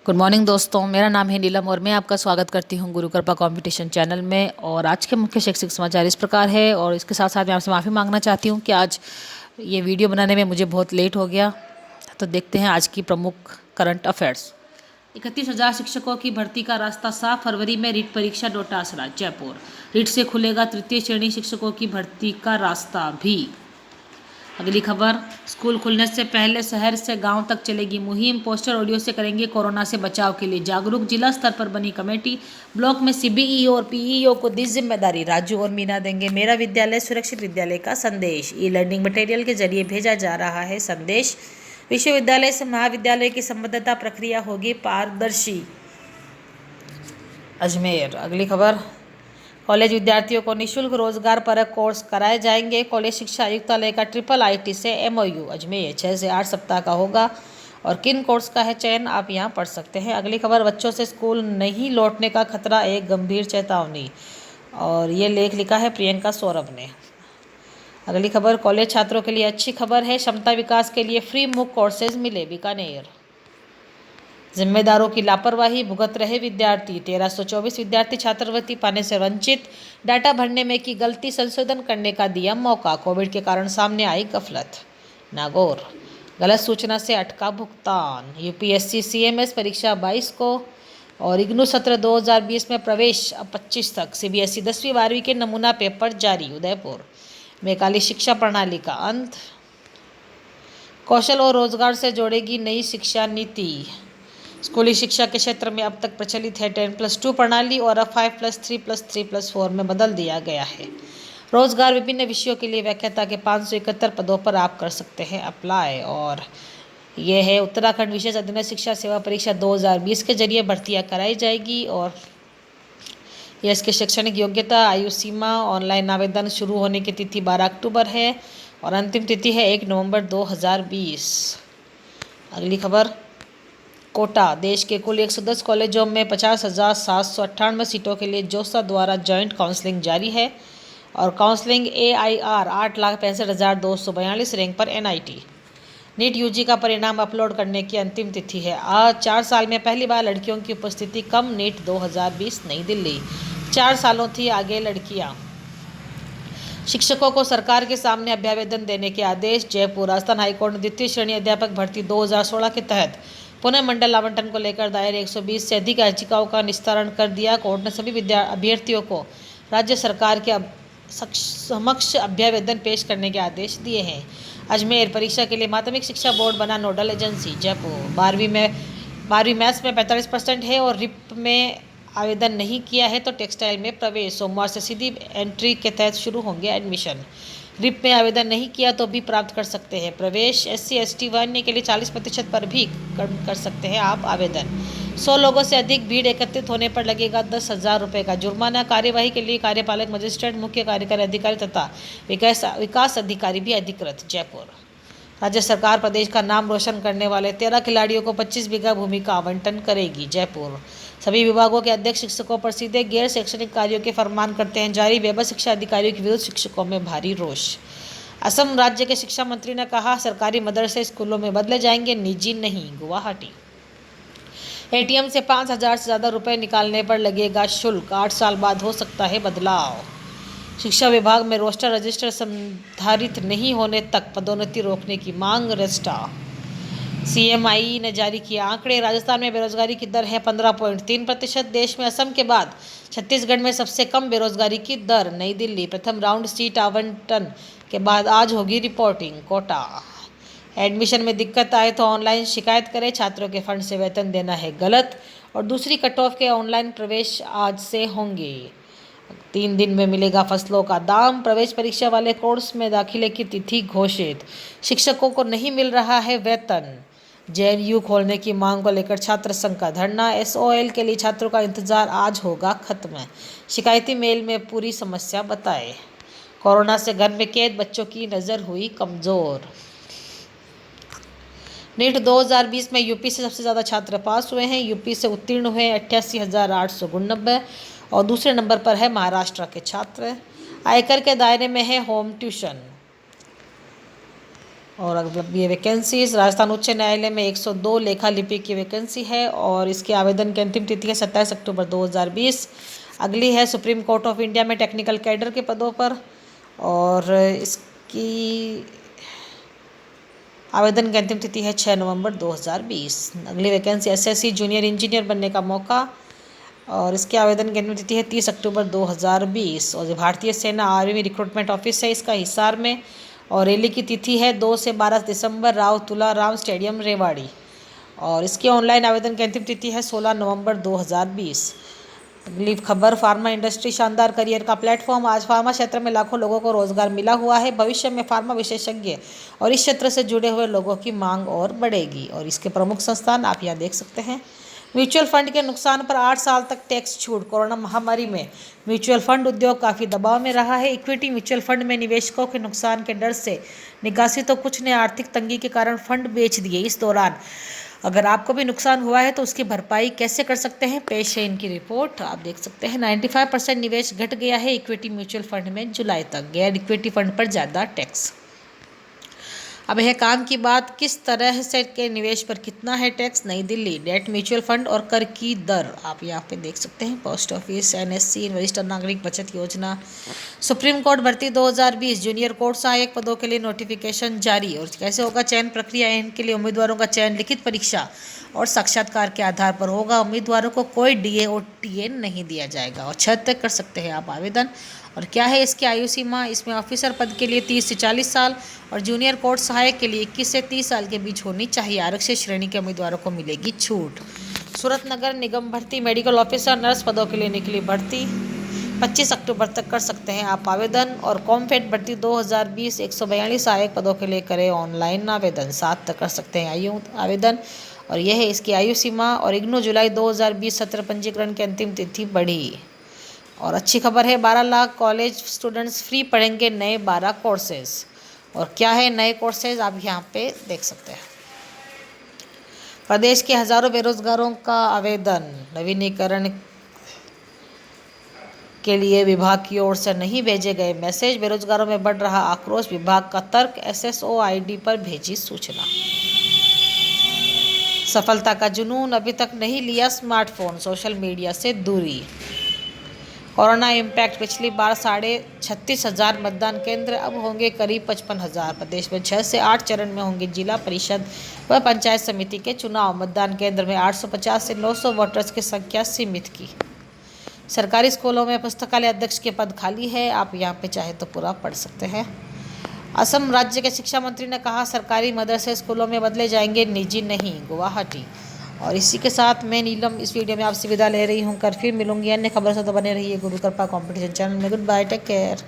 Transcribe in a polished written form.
Good morning दोस्तों, मेरा नाम है नीलम और मैं आपका स्वागत करती हूं गुरु कृपा कंपटीशन चैनल में। और आज के मुख्य शैक्षिक समाचार इस प्रकार है और इसके साथ साथ मैं आपसे माफ़ी मांगना चाहती हूं कि आज ये वीडियो बनाने में मुझे बहुत लेट हो गया। तो देखते हैं आज की प्रमुख करंट अफेयर्स। 31,000 शिक्षकों की भर्ती का रास्ता साफ, फरवरी में रीट परीक्षा डोटासरा। जयपुर, रीट से खुलेगा तृतीय श्रेणी शिक्षकों की भर्ती का रास्ता भी। अगली खबर, स्कूल खुलने से पहले शहर से गांव तक चलेगी मुहिम, पोस्टर ऑडियो से करेंगे कोरोना से बचाव के लिए जागरूक, जिला स्तर पर बनी कमेटी, ब्लॉक में सीबीईओ और पीईओ को दी जिम्मेदारी, राजू और मीना देंगे मेरा विद्यालय सुरक्षित विद्यालय का संदेश, ई लर्निंग मटेरियल के जरिए भेजा जा रहा है संदेश, विश्वविद्यालय से महाविद्यालय की संबद्धता प्रक्रिया होगी पारदर्शी। अजमेर, अगली खबर, कॉलेज विद्यार्थियों को निःशुल्क रोजगार परक कोर्स कराए जाएंगे, कॉलेज शिक्षा आयुक्तालय का ट्रिपल आईटी से एमओयू। अजमेर 6 से 8 सप्ताह का होगा और किन कोर्स का है चयन आप यहां पढ़ सकते हैं। अगली खबर, बच्चों से स्कूल नहीं लौटने का खतरा, एक गंभीर चेतावनी, और ये लेख लिखा है प्रियंका सौरभ ने। अगली खबर, कॉलेज छात्रों के लिए अच्छी खबर है, क्षमता विकास के लिए फ्री मूक कोर्सेज मिले। बीकानेर, जिम्मेदारों की लापरवाही भुगत रहे विद्यार्थी, 1324 विद्यार्थी छात्रवृत्ति पाने से वंचित, डाटा भरने में की गलती संशोधन करने का दिया मौका, कोविड के कारण सामने आई गफलत। नागौर, गलत सूचना से अटका भुगतान, यूपीएससी सीएमएस परीक्षा 22 को और इग्नू सत्र 2020 में प्रवेश अब 25 तक, सीबीएसई 10वीं 12वीं के नमूना पेपर जारी। उदयपुर में काली शिक्षा प्रणाली का अंत, कौशल और रोजगार से जोड़ेगी नई शिक्षा नीति, स्कूली शिक्षा के क्षेत्र में अब तक प्रचलित है 10+2 प्रणाली और अब 5+3+3+4 में बदल दिया गया है। रोजगार विभिन्न विषयों के लिए व्याख्याता के 571 पदों पर आप कर सकते हैं अप्लाई। और यह है उत्तराखंड विशेष अधीनस्थ शिक्षा सेवा परीक्षा 2020 के जरिए भर्तियां कराई जाएगी। और यह इसके शैक्षणिक योग्यता, आयु सीमा, ऑनलाइन आवेदन शुरू होने की तिथि 12 अक्टूबर है और अंतिम तिथि है 1 नवंबर 2020। अगली खबर, कोटा, देश के कुल 110 कॉलेजों में 50,798 सीटों के लिए जोसा द्वारा जॉइंट काउंसलिंग जारी है और काउंसलिंग AIR 8,65,242 रैंक पर NIT। नीट यूजी का परिणाम अपलोड करने की अंतिम तिथि है आज। 4 साल में पहली बार लड़कियों की उपस्थिति कम, नीट 2020 नई दिल्ली। 4 सालों थी आगे लड़कियां। शिक्षकों को सरकार के सामने अभ्यावेदन देने के आदेश। जयपुर, राजस्थान हाईकोर्ट ने द्वितीय श्रेणी अध्यापक भर्ती 2016 के तहत पुनः मंडल आवंटन को लेकर दायर 120 से अधिक याचिकाओं का निस्तारण कर दिया। कोर्ट ने सभी अभ्यर्थियों को राज्य सरकार के समक्ष अभ्यावेदन पेश करने के आदेश दिए हैं। अजमेर, परीक्षा के लिए माध्यमिक शिक्षा बोर्ड बना नोडल एजेंसी। जयपुर, 12वीं मैथ्स में 45% है और रिप में आवेदन नहीं किया है तो टेक्सटाइल में प्रवेश। सोमवार से सीधी एंट्री के तहत शुरू होंगे एडमिशन। रिप में आवेदन नहीं किया तो भी प्राप्त कर सकते हैं प्रवेश। SC ST वर्ग के लिए 40% पर भी कर सकते हैं आप आवेदन। 100 लोगों से अधिक भीड़ एकत्रित होने पर लगेगा 10,000 रुपये का जुर्माना। कार्यवाही के लिए कार्यपालक मजिस्ट्रेट, मुख्य कार्यकारी अधिकारी तथा विकास अधिकारी भी अधिकृत। जयपुर, राज्य सरकार प्रदेश का नाम रोशन करने वाले 13 खिलाड़ियों को 25 बीघा भूमि का आवंटन करेगी। जयपुर, सभी विभागों के अध्यक्ष शिक्षकों पर सीधे गैर शैक्षणिक कार्यों के फरमान करते हैं जारी, व्यवस्था शिक्षा अधिकारियों के विरुद्ध शिक्षकों में भारी रोष। असम राज्य के शिक्षा मंत्री ने कहा सरकारी मदरसे स्कूलों में बदले जाएंगे, निजी नहीं। गुवाहाटी, ATM से 5,000 से ज़्यादा रुपए निकालने पर लगेगा शुल्क, 8 साल बाद हो सकता है बदलाव। शिक्षा विभाग में रोस्टर रजिस्टर संधारित नहीं होने तक पदोन्नति रोकने की मांग। रेस्टा, CMI ने जारी किया आंकड़े, राजस्थान में बेरोजगारी की दर है 15.3%, देश में असम के बाद छत्तीसगढ़ में सबसे कम बेरोजगारी की दर। नई दिल्ली, प्रथम राउंड सीट आवंटन के बाद आज होगी रिपोर्टिंग। कोटा, एडमिशन में दिक्कत आए तो ऑनलाइन शिकायत करें, छात्रों के फंड से वेतन देना है गलत और दूसरी कट ऑफ के ऑनलाइन प्रवेश आज से होंगे। 3 दिन में मिलेगा फसलों का दाम। प्रवेश परीक्षा वाले कोर्स में दाखिले की तिथि घोषित, शिक्षकों को नहीं मिल रहा है वेतन। JNU खोलने की मांग को लेकर छात्र संघ का धरना। SOL के लिए छात्रों का इंतजार आज होगा खत्म, शिकायती मेल में पूरी समस्या बताए। कोरोना से घर में कैद बच्चों की नज़र हुई कमज़ोर। नीट 2020 में यूपी से सबसे ज़्यादा छात्र पास हुए हैं। यूपी से उत्तीर्ण हुए 88,889 और दूसरे नंबर पर है महाराष्ट्र के छात्र। आयकर के दायरे में है होम ट्यूशन। और अब ये वैकेंसीज राजस्थान उच्च न्यायालय में 102 लेखा लिपिक की वैकेंसी है और इसके आवेदन की अंतिम तिथि है 27 अक्टूबर 2020। अगली है सुप्रीम कोर्ट ऑफ इंडिया में टेक्निकल कैडर के पदों पर और इसकी आवेदन की अंतिम तिथि है 6 नवंबर 2020। अगली वैकेंसी एसएससी जूनियर इंजीनियर बनने का मौका और इसके आवेदन की अंतिम तिथि है 30 अक्टूबर 2020। और जो भारतीय सेना आर्मी रिक्रूटमेंट ऑफिस है इसका हिसार में और रैली की तिथि है 2 से 12 दिसंबर राव तुलाराम स्टेडियम रेवाड़ी और इसकी ऑनलाइन आवेदन की अंतिम तिथि है 16 नवंबर 2020। अगली खबर फार्मा इंडस्ट्री शानदार करियर का प्लेटफॉर्म। आज फार्मा क्षेत्र में लाखों लोगों को रोजगार मिला हुआ है। भविष्य में फार्मा विशेषज्ञ और इस क्षेत्र से जुड़े हुए लोगों की मांग और बढ़ेगी और इसके प्रमुख संस्थान आप यहाँ देख सकते हैं। म्यूचुअल फंड के नुकसान पर 8 साल तक टैक्स छूट। कोरोना महामारी में म्यूचुअल फंड उद्योग काफ़ी दबाव में रहा है। इक्विटी म्यूचुअल फंड में निवेशकों के नुकसान के डर से निकासी तो कुछ ने आर्थिक तंगी के कारण फंड बेच दिए। इस दौरान अगर आपको भी नुकसान हुआ है तो उसकी भरपाई कैसे कर सकते हैं, पेश है इनकी रिपोर्ट। आप देख सकते हैं 95% निवेश घट गया है इक्विटी म्यूचुअल फंड में जुलाई तक। गैर इक्विटी फंड पर ज़्यादा टैक्स। अब है काम की बात, किस तरह से के निवेश पर कितना है टैक्स। नई दिल्ली डेट म्यूचुअल फंड और कर की दर आप यहाँ पे देख सकते हैं। पोस्ट ऑफिस, एनएससी वरिष्ठ नागरिक बचत योजना। सुप्रीम कोर्ट भर्ती 2020 जूनियर कोर्ट सहायक पदों के लिए नोटिफिकेशन जारी। और कैसे होगा चयन प्रक्रिया, इनके लिए उम्मीदवारों का चयन लिखित परीक्षा और साक्षात्कार के आधार पर होगा। उम्मीदवारों को कोई डीए और टीए नहीं दिया जाएगा और 6 तक कर सकते हैं आप आवेदन। और क्या है इसकी आयु सीमा, इसमें ऑफिसर पद के लिए 30 से 40 साल और जूनियर कोर्ट सहायक के लिए 21 से 30 साल के बीच होनी चाहिए। आरक्षित श्रेणी के उम्मीदवारों को मिलेगी छूट। सूरत नगर निगम भर्ती मेडिकल ऑफिसर नर्स पदों के लिए निकली भर्ती। 25 अक्टूबर तक कर सकते हैं आप आवेदन। और कॉम्फेड भर्ती 2020 142 सहायक पदों के लिए करें ऑनलाइन आवेदन। 7 तक कर सकते हैं आयु आवेदन और यह है इसकी आयु सीमा। और इग्नू जुलाई 2020 सत्र पंजीकरण की अंतिम तिथि बढ़ी। और अच्छी खबर है 12 लाख कॉलेज स्टूडेंट्स फ्री पढ़ेंगे नए 12 कोर्सेज। और क्या है नए कोर्सेज आप यहाँ पे देख सकते हैं। प्रदेश के हजारों बेरोजगारों का आवेदन नवीनीकरण के लिए विभाग की ओर से नहीं भेजे गए मैसेज। बेरोजगारों में बढ़ रहा आक्रोश, विभाग का तर्क। एसएसओ आईडी पर भेजी सूचना। सफलता का जुनून, अभी तक नहीं लिया स्मार्टफोन, सोशल मीडिया से दूरी। कोरोना इम्पैक्ट, पिछली बार 36,500 मतदान केंद्र, अब होंगे करीब 55,000। प्रदेश में 6 से 8 चरण में होंगे जिला परिषद व पंचायत समिति के चुनाव। मतदान केंद्र में 850 से 900 वोटर्स की संख्या सीमित की। सरकारी स्कूलों में पुस्तकालय अध्यक्ष के पद खाली है, आप यहाँ पे चाहे तो पूरा पढ़ सकते हैं। असम राज्य के शिक्षा मंत्री ने कहा सरकारी मदरसे स्कूलों में बदले जाएंगे, निजी नहीं। गुवाहाटी। और इसी के साथ मैं नीलम इस वीडियो में आपसे विदा ले रही हूँ। कर फिर मिलूंगी अन्य खबर से, तो बने रहिए गुरु कृपा कंपटीशन चैनल में। Goodbye, take care.